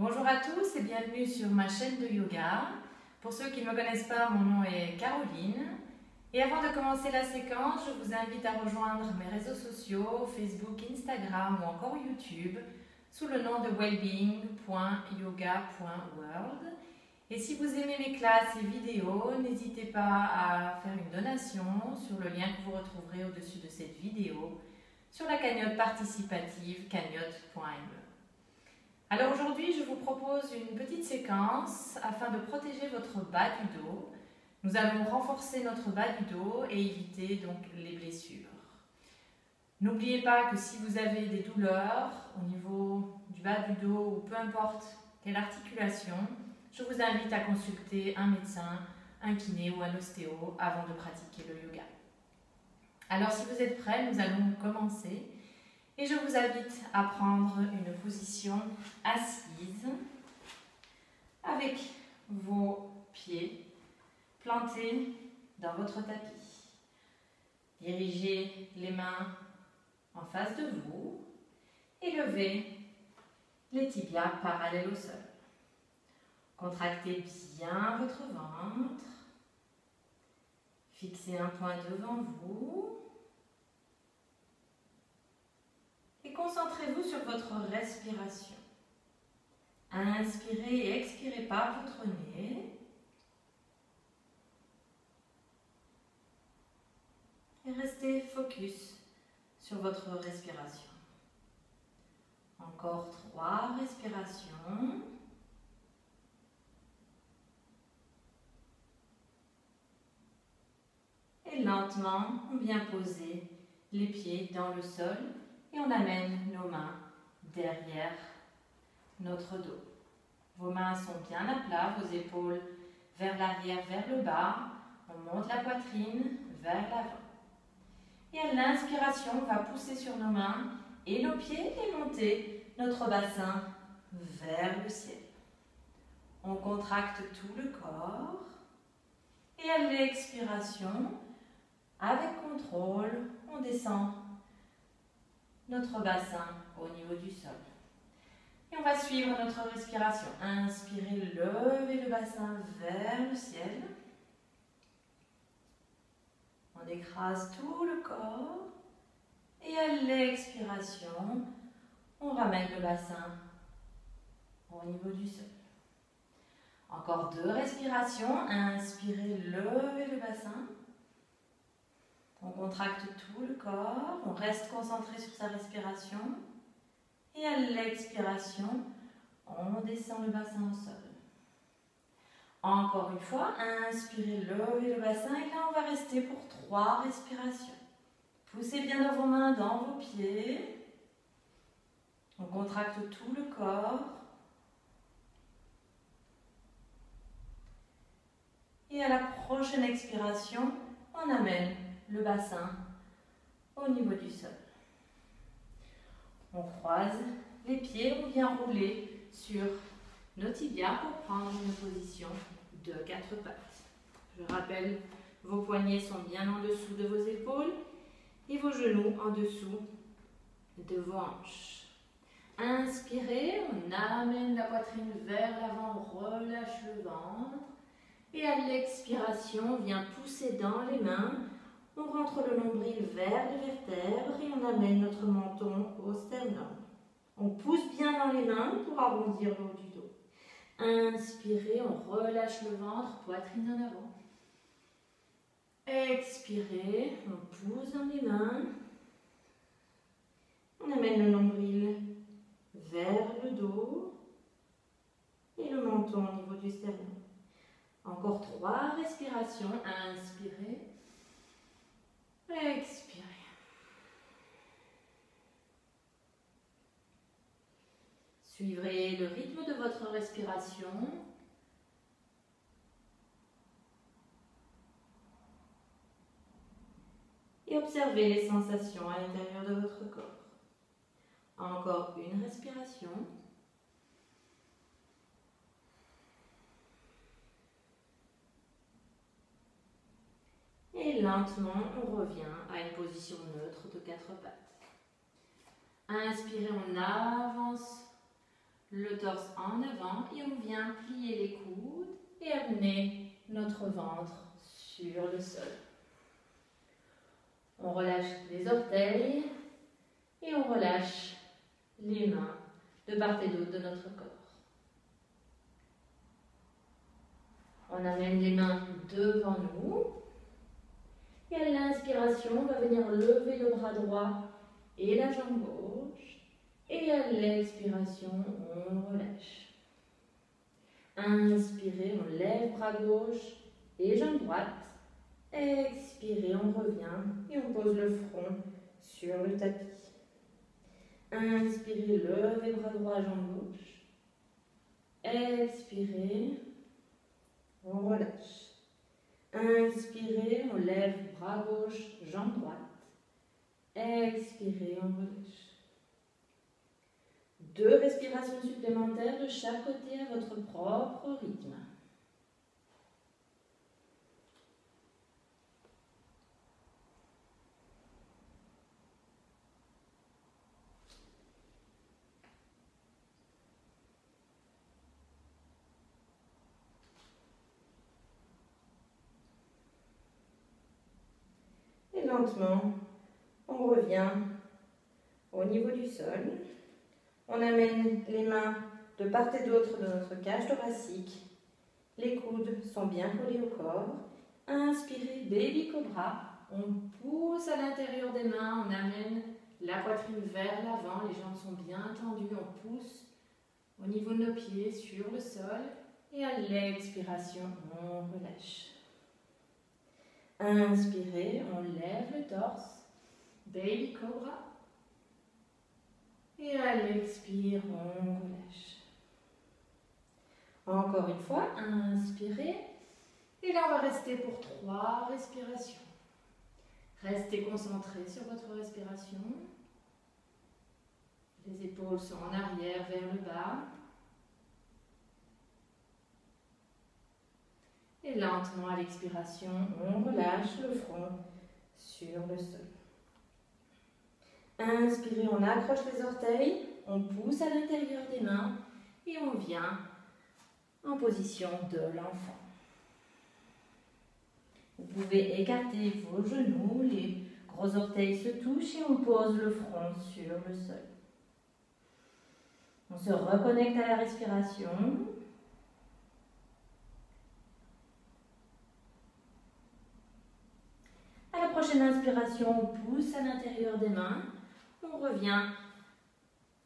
Bonjour à tous et bienvenue sur ma chaîne de yoga. Pour ceux qui ne me connaissent pas, mon nom est Caroline. Et avant de commencer la séquence, je vous invite à rejoindre mes réseaux sociaux, Facebook, Instagram ou encore YouTube, sous le nom de wellbeing.yoga.world. Et si vous aimez mes classes et vidéos, n'hésitez pas à faire une donation sur le lien que vous retrouverez au-dessus de cette vidéo sur la cagnotte participative cagnotte.me. Alors aujourd'hui, je vous propose une petite séquence afin de protéger votre bas du dos. Nous allons renforcer notre bas du dos et éviter donc les blessures. N'oubliez pas que si vous avez des douleurs au niveau du bas du dos ou peu importe quelle articulation, je vous invite à consulter un médecin, un kiné ou un ostéo avant de pratiquer le yoga. Alors si vous êtes prêts, nous allons commencer. Et je vous invite à prendre une position assise avec vos pieds plantés dans votre tapis. Dirigez les mains en face de vous et levez les tibias parallèles au sol. Contractez bien votre ventre. Fixez un point devant vous. Et concentrez-vous sur votre respiration. Inspirez et expirez par votre nez. Et restez focus sur votre respiration. Encore 3 respirations. Et lentement, on vient poser les pieds dans le sol. Et on amène nos mains derrière notre dos. Vos mains sont bien à plat, vos épaules vers l'arrière, vers le bas. On monte la poitrine vers l'avant. Et à l'inspiration, on va pousser sur nos mains et nos pieds et monter notre bassin vers le ciel. On contracte tout le corps. Et à l'expiration, avec contrôle, on descend notre bassin au niveau du sol. Et on va suivre notre respiration. Inspirez, levez le bassin vers le ciel. On écrase tout le corps. Et à l'expiration, on ramène le bassin au niveau du sol. Encore 2 respirations. Inspirez, levez le bassin. On contracte tout le corps, on reste concentré sur sa respiration. Et à l'expiration, on descend le bassin au sol. Encore une fois, inspirez, levez le bassin. Et là, on va rester pour 3 respirations. Poussez bien dans vos mains, dans vos pieds. On contracte tout le corps. Et à la prochaine expiration, on amène le bassin au niveau du sol. On croise les pieds, on vient rouler sur nos tibias pour prendre une position de 4 pattes. Je rappelle, vos poignets sont bien en dessous de vos épaules et vos genoux en dessous de vos hanches. Inspirez, on amène la poitrine vers l'avant, on relâche le ventre. Et à l'expiration, on vient pousser dans les mains. On rentre le nombril vers les vertèbres et on amène notre menton au sternum. On pousse bien dans les mains pour arrondir le haut du dos. Inspirez, on relâche le ventre, poitrine en avant. Expirez, on pousse dans les mains. On amène le nombril vers le dos et le menton au niveau du sternum. Encore 3 respirations. Inspirez. Expirez. Suivrez le rythme de votre respiration. Et observez les sensations à l'intérieur de votre corps. Encore une respiration. Et lentement, on revient à une position neutre de 4 pattes. Inspirez, on avance le torse en avant et on vient plier les coudes et amener notre ventre sur le sol. On relâche les orteils et on relâche les mains de part et d'autre de notre corps. On amène les mains devant nous et à l'inspiration, on va venir lever le bras droit et la jambe gauche et à l'expiration, on relâche. Inspirez, on lève bras gauche et jambe droite. Expirez, on revient et on pose le front sur le tapis. Inspirez, levez bras droit, jambe gauche. Expirez, on relâche. Inspirez, on lève bras gauche, jambe droite. Expirez, on relâche. 2 respirations supplémentaires de chaque côté à votre propre rythme. Et lentement, on revient au niveau du sol. On amène les mains de part et d'autre de notre cage thoracique. Les coudes sont bien collés au corps. Inspirez, baby cobra. On pousse à l'intérieur des mains, on amène la poitrine vers l'avant, les jambes sont bien tendues, on pousse au niveau de nos pieds sur le sol et à l'expiration, on relâche. Inspirez, on lève le torse, baby cobra. Et à l'expire, on relâche. Encore une fois, inspirez. Et là, on va rester pour 3 respirations. Restez concentrés sur votre respiration. Les épaules sont en arrière vers le bas. Et lentement, à l'expiration, on relâche le front sur le sol. Inspirez, on accroche les orteils, on pousse à l'intérieur des mains et on vient en position de l'enfant. Vous pouvez écarter vos genoux, les gros orteils se touchent et on pose le front sur le sol. On se reconnecte à la respiration. À la prochaine inspiration, on pousse à l'intérieur des mains. On revient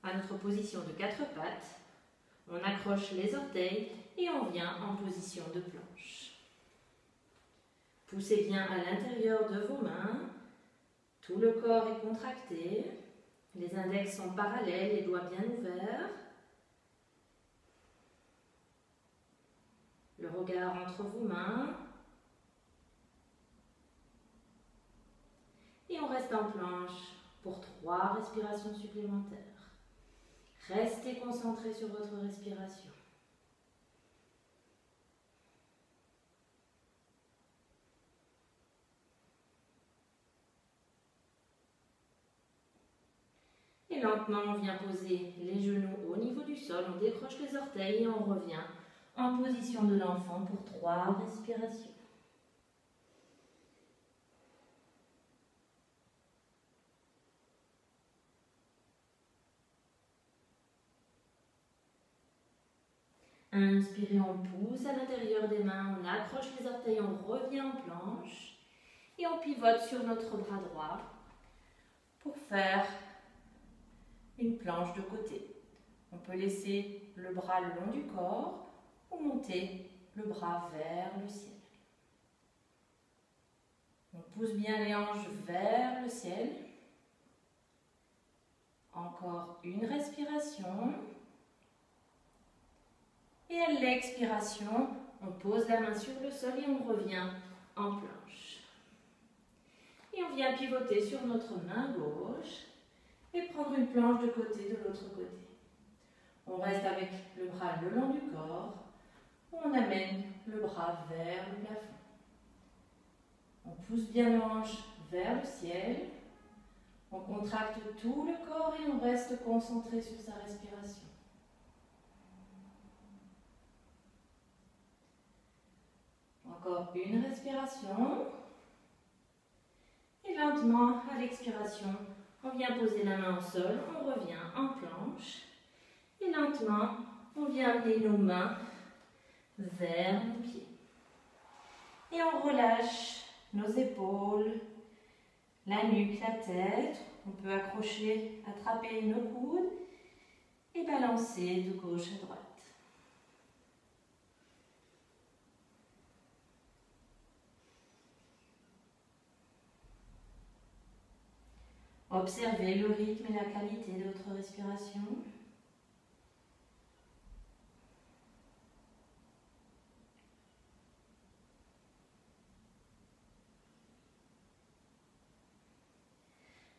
à notre position de 4 pattes. On accroche les orteils et on vient en position de planche. Poussez bien à l'intérieur de vos mains. Tout le corps est contracté. Les index sont parallèles, les doigts bien ouverts. Le regard entre vos mains. Et on reste en planche pour 3 respirations supplémentaires. Restez concentrés sur votre respiration. Et lentement, on vient poser les genoux au niveau du sol, on décroche les orteils et on revient en position de l'enfant pour 3 respirations. Inspirez, on pousse à l'intérieur des mains, on accroche les orteils, on revient en planche et on pivote sur notre bras droit pour faire une planche de côté. On peut laisser le bras le long du corps ou monter le bras vers le ciel. On pousse bien les hanches vers le ciel. Encore une respiration. Et à l'expiration, on pose la main sur le sol et on revient en planche. Et on vient pivoter sur notre main gauche et prendre une planche de côté de l'autre côté. On reste avec le bras le long du corps. On amène le bras vers le plafond. On pousse bien les hanches vers le ciel. On contracte tout le corps et on reste concentré sur sa respiration. Encore une respiration. Et lentement, à l'expiration, on vient poser la main au sol, on revient en planche. Et lentement, on vient amener nos mains vers nos pieds. Et on relâche nos épaules, la nuque, la tête. On peut accrocher, attraper nos coudes et balancer de gauche à droite. Observez le rythme et la qualité de votre respiration.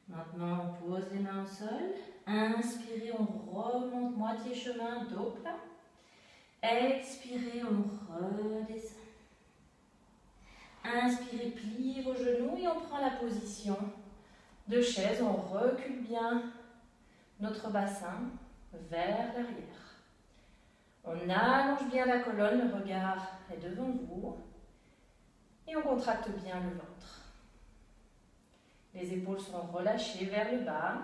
Maintenant, on pose les mains au sol. Inspirez, on remonte moitié chemin, dos plat. Expirez, on redescend. Inspirez, pliez vos genoux et on prend la position de chaise. On recule bien notre bassin vers l'arrière. On allonge bien la colonne, le regard est devant vous. Et on contracte bien le ventre. Les épaules sont relâchées vers le bas.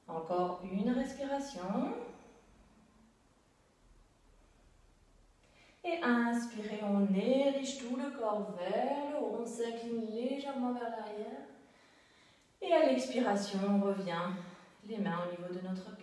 Encore une respiration. Et inspirez, on érige tout le corps vers le haut. On s'incline légèrement vers l'arrière. Et à l'expiration, on revient les mains au niveau de notre